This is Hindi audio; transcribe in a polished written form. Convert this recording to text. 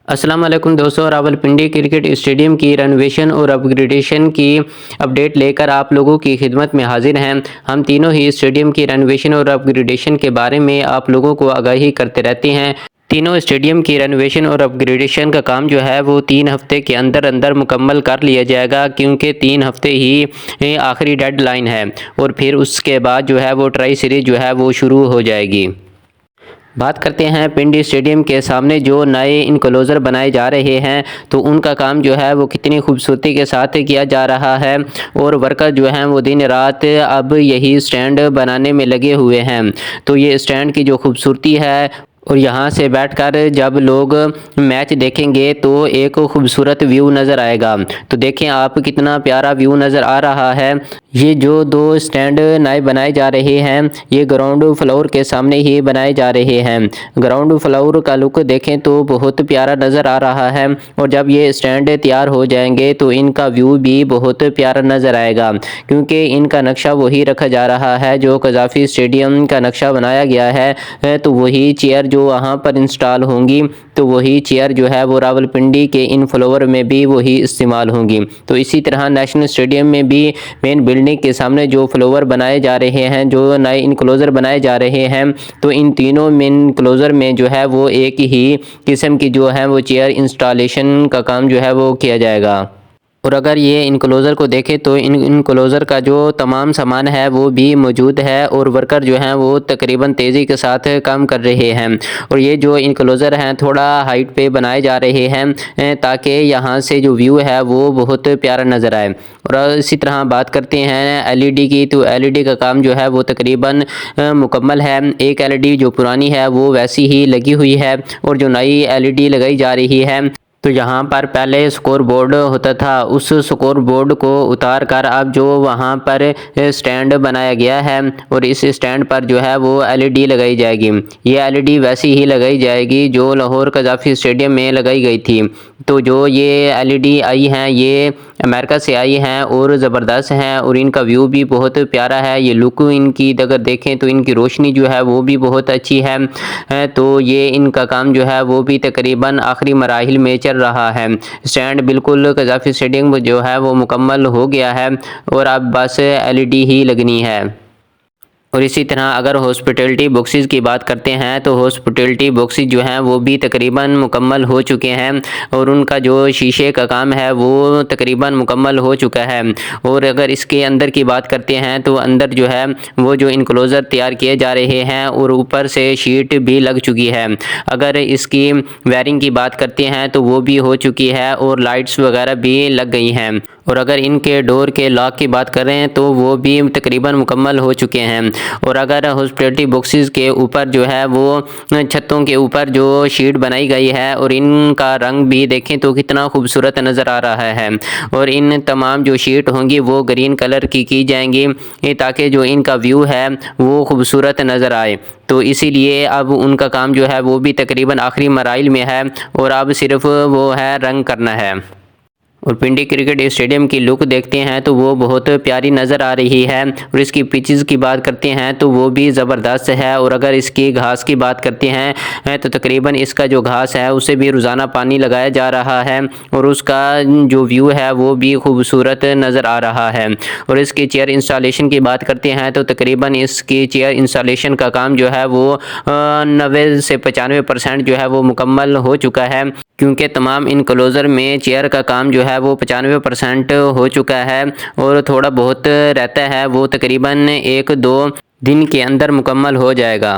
अस्सलाम वालेकुम दोस्तों, रावलपिंडी क्रिकेट स्टेडियम की रेनोवेशन और अपग्रेडेशन की अपडेट लेकर आप लोगों की खिदमत में हाजिर हैं। हम तीनों ही स्टेडियम की रेनोवेशन और अपग्रेडेशन के बारे में आप लोगों को आगाही करते रहते हैं। तीनों स्टेडियम की रेनोवेशन और अपग्रेडेशन का काम जो है वो 3 हफ्ते के अंदर अंदर मुकम्मल कर लिया जाएगा, क्योंकि 3 हफ्ते ही आखिरी डेडलाइन है और फिर उसके बाद जो है वो ट्राई सीरीज़ जो है वो शुरू हो जाएगी। बात करते हैं पिंडी स्टेडियम के सामने जो नए इनक्लोज़र बनाए जा रहे हैं, तो उनका काम जो है वो कितनी खूबसूरती के साथ किया जा रहा है और वर्कर जो हैं वो दिन रात अब यही स्टैंड बनाने में लगे हुए हैं। तो ये स्टैंड की जो खूबसूरती है और यहाँ से बैठकर जब लोग मैच देखेंगे तो एक खूबसूरत व्यू नज़र आएगा। तो देखें आप, कितना प्यारा व्यू नज़र आ रहा है। ये जो 2 स्टैंड नए बनाए जा रहे हैं, ये ग्राउंड फ्लोर के सामने ही बनाए जा रहे हैं। ग्राउंड फ्लोर का लुक देखें तो बहुत प्यारा नज़र आ रहा है और जब ये स्टैंड तैयार हो जाएंगे तो इनका व्यू भी बहुत प्यारा नज़र आएगा, क्योंकि इनका नक्शा वही रखा जा रहा है जो कज़ाफ़ी स्टेडियम का नक्शा बनाया गया है। तो वही चेयर जो वहाँ पर इंस्टॉल होंगी, तो वही चेयर जो है वो रावलपिंडी के इन फ्लोर में भी वही इस्तेमाल होंगी। तो इसी तरह नेशनल स्टेडियम में भी मेन बिल्डिंग के सामने जो फ्लोवर बनाए जा रहे हैं, जो नए इनक्लोज़र बनाए जा रहे हैं, तो इन तीनों मेन इनक्लोज़र में जो है वो एक ही किस्म की जो है वो चेयर इंस्टॉलेशन का काम जो है वो किया जाएगा। और अगर ये इनक्लोज़र को देखें तो इनक्लोज़र का जो तमाम सामान है वो भी मौजूद है और वर्कर जो हैं वो तकरीबन तेज़ी के साथ काम कर रहे हैं। और ये जो इनक्लोज़र हैं थोड़ा हाइट पे बनाए जा रहे हैं ताकि यहाँ से जो व्यू है वो बहुत प्यारा नज़र आए। और इसी तरह बात करते हैं एलईडी की, तो एलईडी का काम जो है वो तकरीबन मुकम्मल है। एक एलईडी जो पुरानी है वो वैसी ही लगी हुई है और जो नई एलईडी लगाई जा रही है, तो यहाँ पर पहले स्कोर बोर्ड होता था, उस स्कोर बोर्ड को उतार कर अब जो वहाँ पर स्टैंड बनाया गया है और इस स्टैंड पर जो है वो एलईडी लगाई जाएगी। ये एलईडी वैसी ही लगाई जाएगी जो लाहौर कज़ाफ़ी स्टेडियम में लगाई गई थी। तो जो ये एलईडी आई हैं ये अमेरिका से आई हैं और ज़बरदस्त हैं और इनका व्यू भी बहुत प्यारा है। ये लुक इनकी अगर देखें तो इनकी रोशनी जो है वो भी बहुत अच्छी है। तो ये इनका काम जो है वो भी तकरीबन आखिरी मराहिल में चल रहा है। स्टैंड बिल्कुल कज़ाफ़ी स्टेडियम जो है वो मुकम्मल हो गया है और अब बस एलईडी ही लगनी है। और इसी तरह अगर हॉस्पिटैलिटी बॉक्सेस की बात करते हैं तो हॉस्पिटैलिटी बॉक्सेस जो हैं वो भी तकरीबन मुकम्मल हो चुके हैं और उनका जो शीशे का काम है वो तकरीबन मुकम्मल हो चुका है। और अगर इसके अंदर की बात करते हैं तो अंदर जो है वो जो इनक्लोज़र तैयार किए जा रहे हैं और ऊपर से शीट भी लग चुकी है। अगर इसकी वायरिंग की बात करते हैं तो वो भी हो चुकी है और लाइट्स वगैरह भी लग गई हैं। और अगर इनके डोर के लॉक की बात करें तो वो भी तकरीबन मुकम्मल हो चुके हैं। और अगर हॉस्पिटैलिटी बॉक्सेस के ऊपर जो है वो छतों के ऊपर जो शीट बनाई गई है और इनका रंग भी देखें तो कितना खूबसूरत नज़र आ रहा है। और इन तमाम जो शीट होंगी वो ग्रीन कलर की जाएंगी ताकि जो इनका व्यू है वो खूबसूरत नज़र आए। तो इसीलिए अब उनका काम जो है वो भी तकरीबन आखिरी मराइल में है और अब सिर्फ वो है रंग करना है। और पिंडी क्रिकेट स्टेडियम की लुक देखते हैं तो वो बहुत प्यारी नज़र आ रही है। और इसकी पिचेस की बात करते हैं तो वो भी ज़बरदस्त है। और अगर इसकी घास की बात करते हैं तो तकरीबन इसका जो घास है उसे भी रोज़ाना पानी लगाया जा रहा है और उसका जो व्यू है वो भी खूबसूरत नज़र आ रहा है। और इसकी चेयर इंस्टॉलेशन की बात करते हैं तो तकरीबन इसकी चेयर इंस्टॉलेशन का काम जो है वो 90 से 95% जो है वो मुकम्मल हो चुका है, क्योंकि तमाम इनक्लोज़र में चेयर का काम जो है वो 95% हो चुका है और थोड़ा बहुत रहता है, वो तकरीबन 1-2 दिन के अंदर मुकम्मल हो जाएगा।